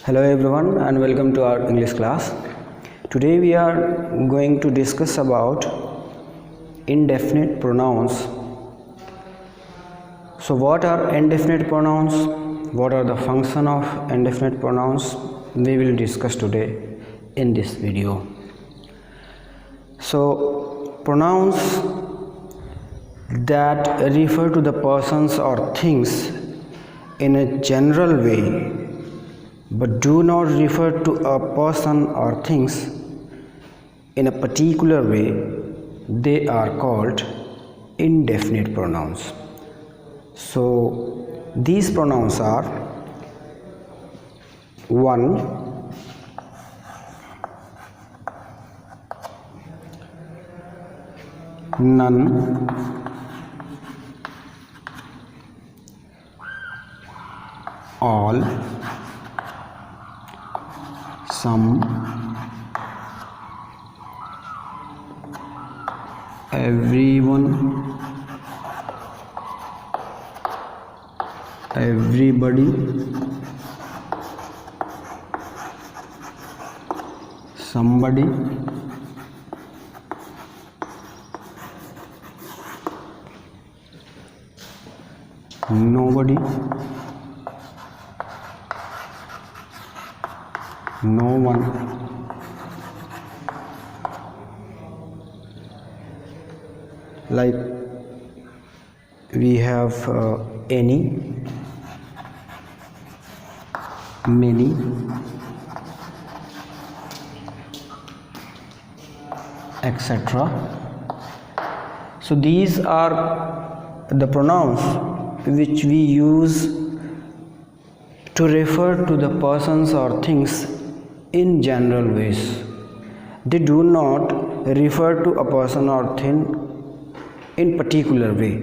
Hello everyone and welcome to our English class. Today we are going to discuss about indefinite pronouns. So what are indefinite pronouns? What are the function of indefinite pronouns? We will discuss today in this video. So pronouns that refer to the persons or things in a general way but do not refer to a person or things in a particular way, they are called indefinite pronouns. So these pronouns are: 1, none, all, some, everyone, everybody, somebody, nobody, no one, like we have any, many, etc. So these are the pronouns which we use to refer to the persons or things in general ways. They do not refer to a person or thing in particular way.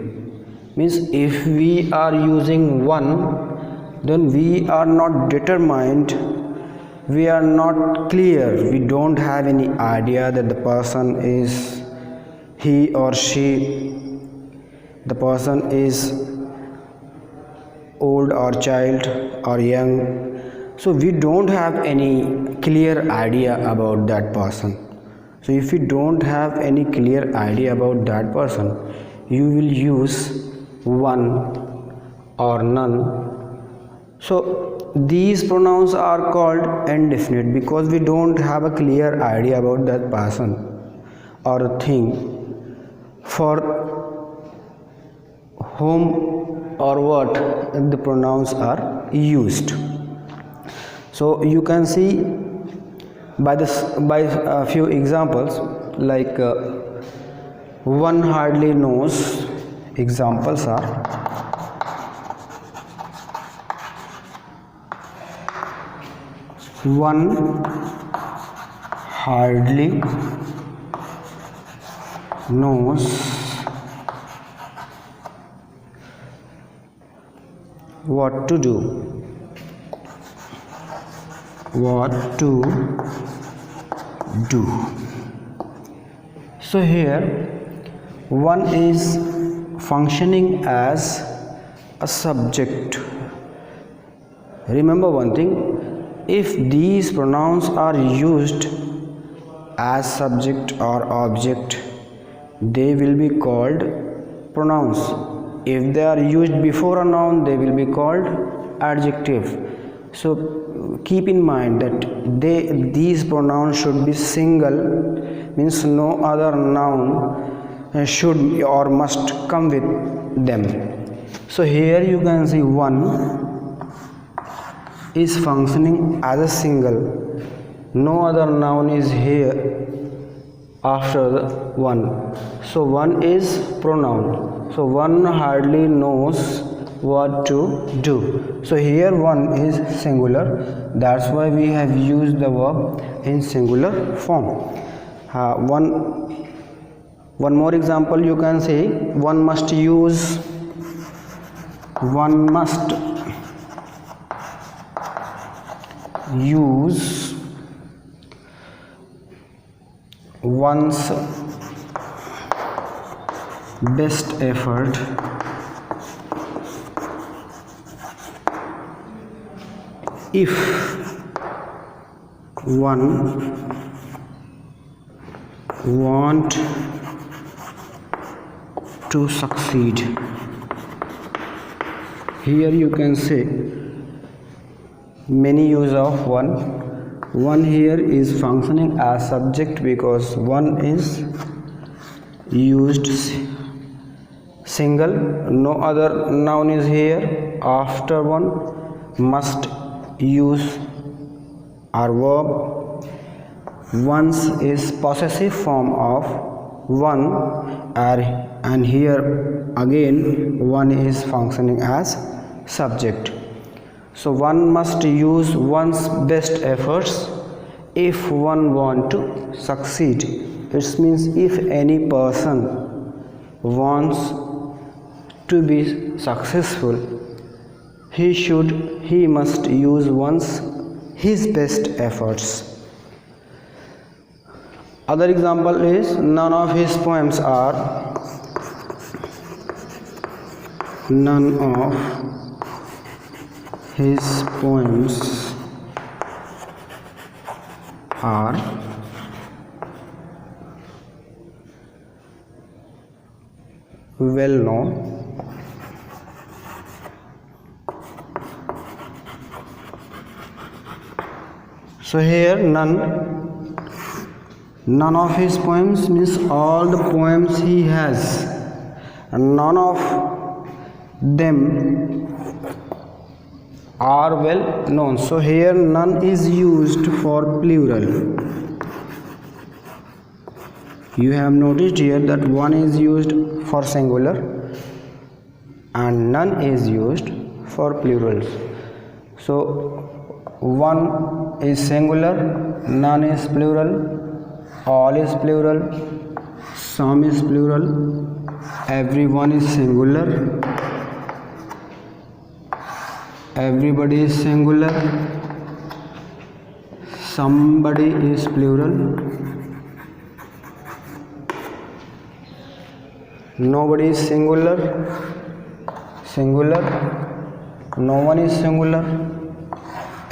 Means if we are using one, then we are not determined, we are not clear, we don't have any idea that the person is he or she, the person is old or child or young. So we don't have any clear idea about that person. So if you don't have any clear idea about that person, you will use one or none. So these pronouns are called indefinite because we don't have a clear idea about that person or thing for whom or what the pronouns are used. So you can see by a few examples, like one hardly knows. Examples are: one hardly knows what to do. What to do. So here one is functioning as a subject. Remember one thing, if these pronouns are used as subject or object, they will be called pronouns. If they are used before a noun, they will be called adjective. So keep in mind that these pronouns should be single, means no other noun should or must come with them. So here you can see one is functioning as a single, no other noun is here after the one. So one is pronoun. So one hardly knows what to do. So here one is singular, that's why we have used the verb in singular form. One more example you can say: one must use, one must use, one's best effort, if one want to succeed. Here you can say many use of one. One here is functioning as subject because one is used single, no other noun is here. After one must use our verb. Once is possessive form of one, and here again one is functioning as subject. So one must use one's best efforts if one want to succeed. It means if any person wants to be successful, he must use his best efforts. Other example is none of his poems are well known. So here none of his poems means all the poems he has, and none of them are well known. So here none is used for plural. You have noticed here that one is used for singular and none is used for plurals. So one is singular, none is plural, all is plural, some is plural, everyone is singular, everybody is singular, somebody is plural, nobody is singular, no one is singular,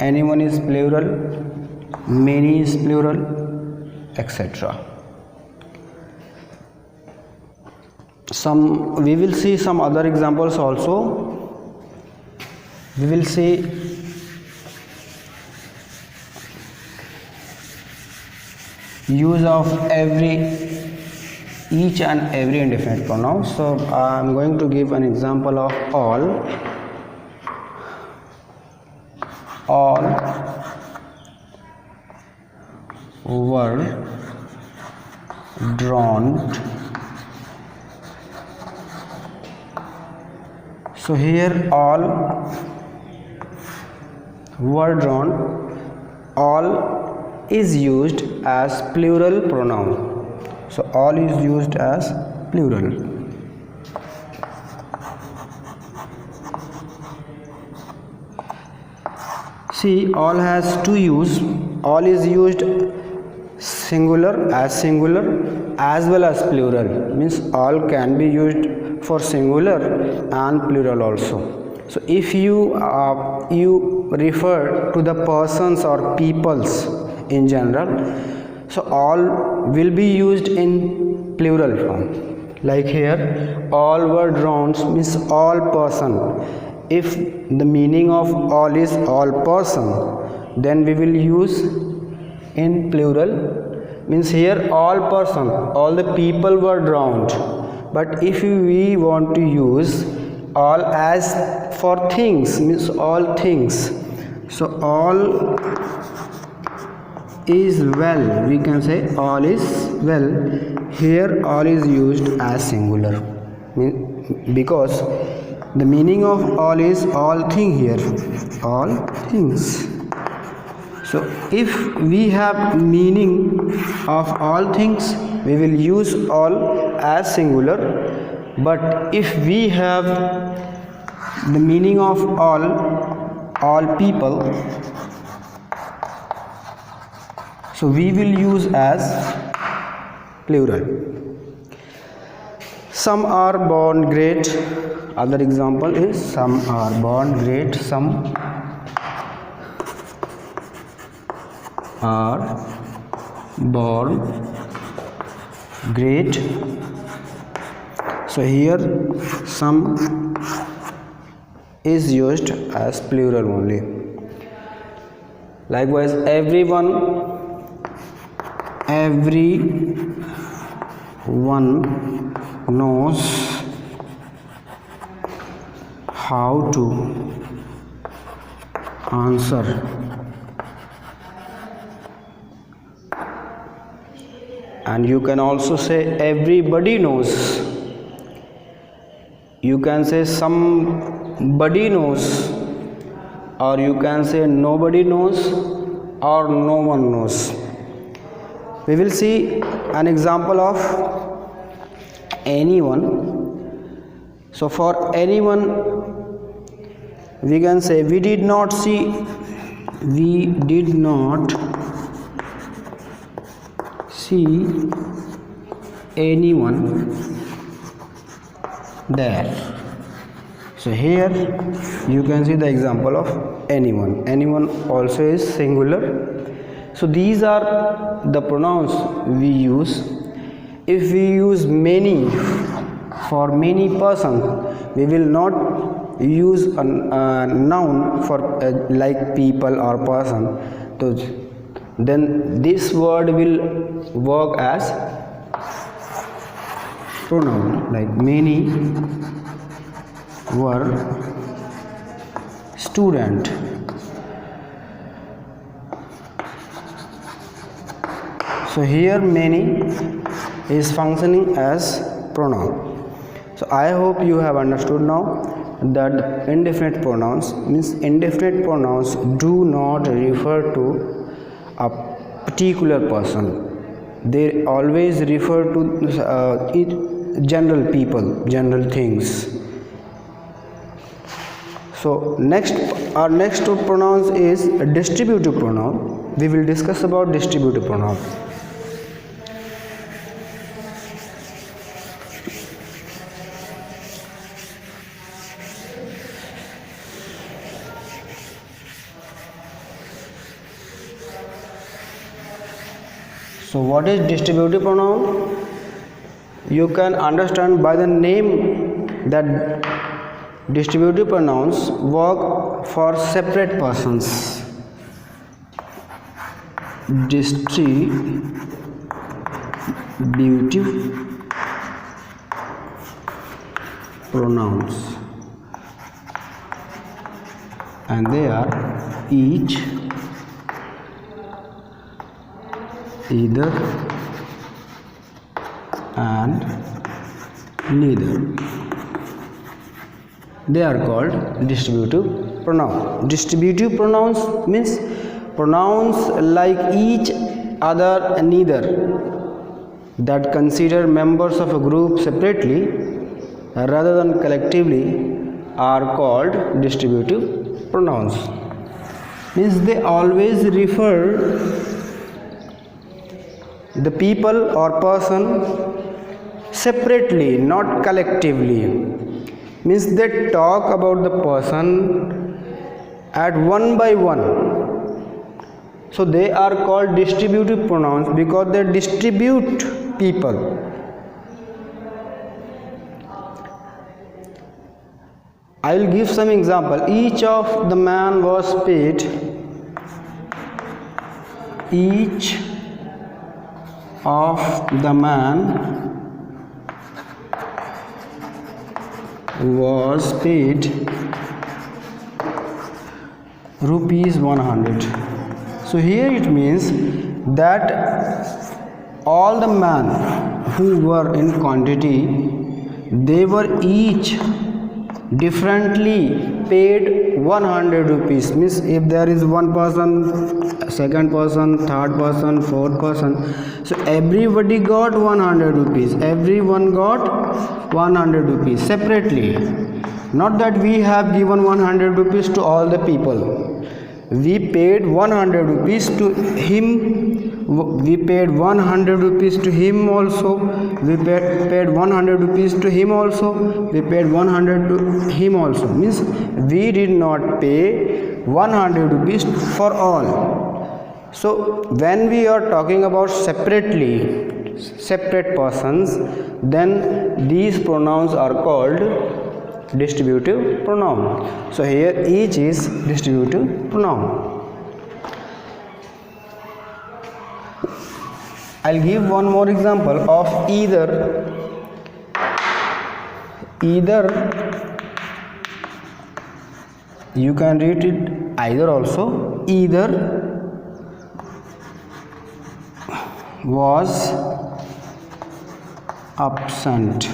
anyone is plural, many is plural, etc. We will see some other examples also. We will see use of each and every indefinite pronoun. So I am going to give an example of all were drawn. So here all were drawn, all is used as plural pronoun. So all is used as plural. See, all has two use. All is used singular as well as plural. Means all can be used for singular and plural also. So if you refer to the persons or peoples in general, so all will be used in plural form. Like here, all were drawn means all person. If the meaning of all is all person, then we will use in plural. Means here all person, all the people were drowned. But if we want to use all as for things, means all things. So all is well, we can say all is well. Here all is used as singular because the meaning of all is all thing here, all things. So if we have meaning of all things, we will use all as singular. But if we have the meaning of all people, so we will use as plural. Some are born great. Other example is some are born great, some are born great. So here some is used as plural only. Likewise, everyone knows how to answer and you can also say everybody knows. You can say somebody knows, or you can say nobody knows, or no one knows. We will see an example of anyone. So for anyone we can say we did not see anyone there. So here you can see the example of anyone. Anyone also is singular. So these are the pronouns we use. If we use many for many persons, we will not use a noun for like people or person. So then this word will work as pronoun, like many were student. So here many is functioning as pronoun. So I hope you have understood now that indefinite pronouns means indefinite pronouns do not refer to a particular person. They always refer to general people, general things. So our next two pronouns is a distributive pronoun. We will discuss about distributive pronoun. So what is distributive pronoun? You can understand by the name that distributive pronouns work for separate persons. Distributive pronouns, and they are each, either, and neither. They are called distributive pronouns. Distributive pronouns means pronouns like each, other, and neither that consider members of a group separately rather than collectively are called distributive pronouns. Means they always refer the people or person separately, not collectively. Means they talk about the person at one by one. So they are called distributive pronouns because they distribute people. I will give some example. Each of the man was paid. Each of the man was paid rupees 100. So here it means that all the men who were in quantity, they were each differently paid 100 rupees. Means if there is one person, second person, third person, fourth person, so everybody got 100 rupees. Everyone got 100 rupees separately. Not that we have given 100 rupees to all the people. We paid 100 rupees to him. We paid 100 rupees to him also. We paid 100 rupees to him also. We paid 100 to him also. Means we did not pay 100 rupees for all. So when we are talking about separate persons, then these pronouns are called distributive pronoun. So here each is distributive pronoun. I'll give one more example of either. You can read it either also. Either was absent.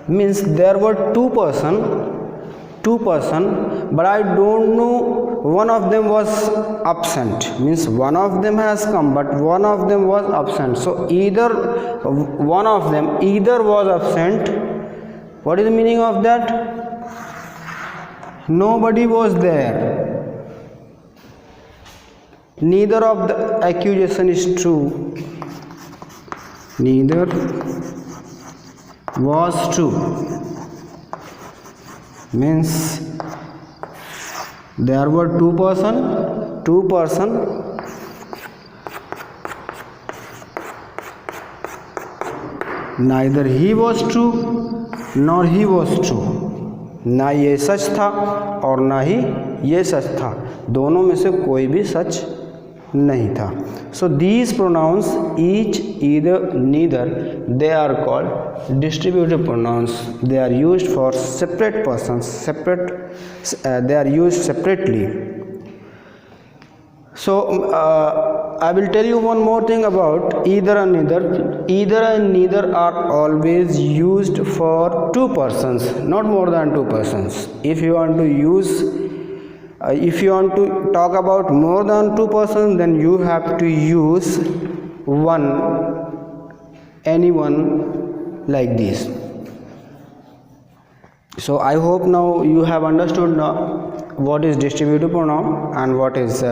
Means there were two person, but I don't know one of them was absent. Means one of them has come, but one of them was absent. So either one of them either was absent. What is the meaning of that? Nobody was there. Neither of the accusation is true. Neither was true. Means there were two person, neither he was true nor he was true. ना ये सच था और ना ही ये सच था, दोनों में से कोई भी सच नहीं था. So these pronouns each, either, neither, they are called distributive pronouns. They are used for separate persons, they are used separately. So I will tell you one more thing about either and neither. Either and neither are always used for two persons, not more than two persons. If you want to talk about more than two persons, then you have to use anyone like this. So I hope now you have understood what is distributive pronoun and what is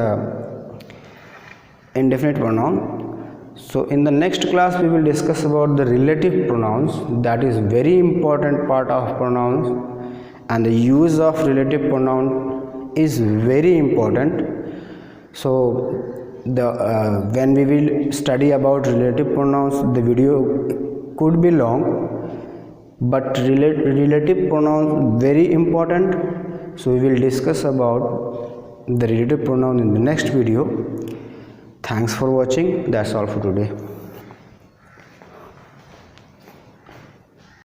indefinite pronoun. So in the next class we will discuss about the relative pronouns. That is very important part of pronouns, and the use of relative pronoun is very important. So when we will study about relative pronouns, the video could be long, but relative pronouns very important. So we will discuss about the relative pronoun in the next video. Thanks for watching. That's all for today.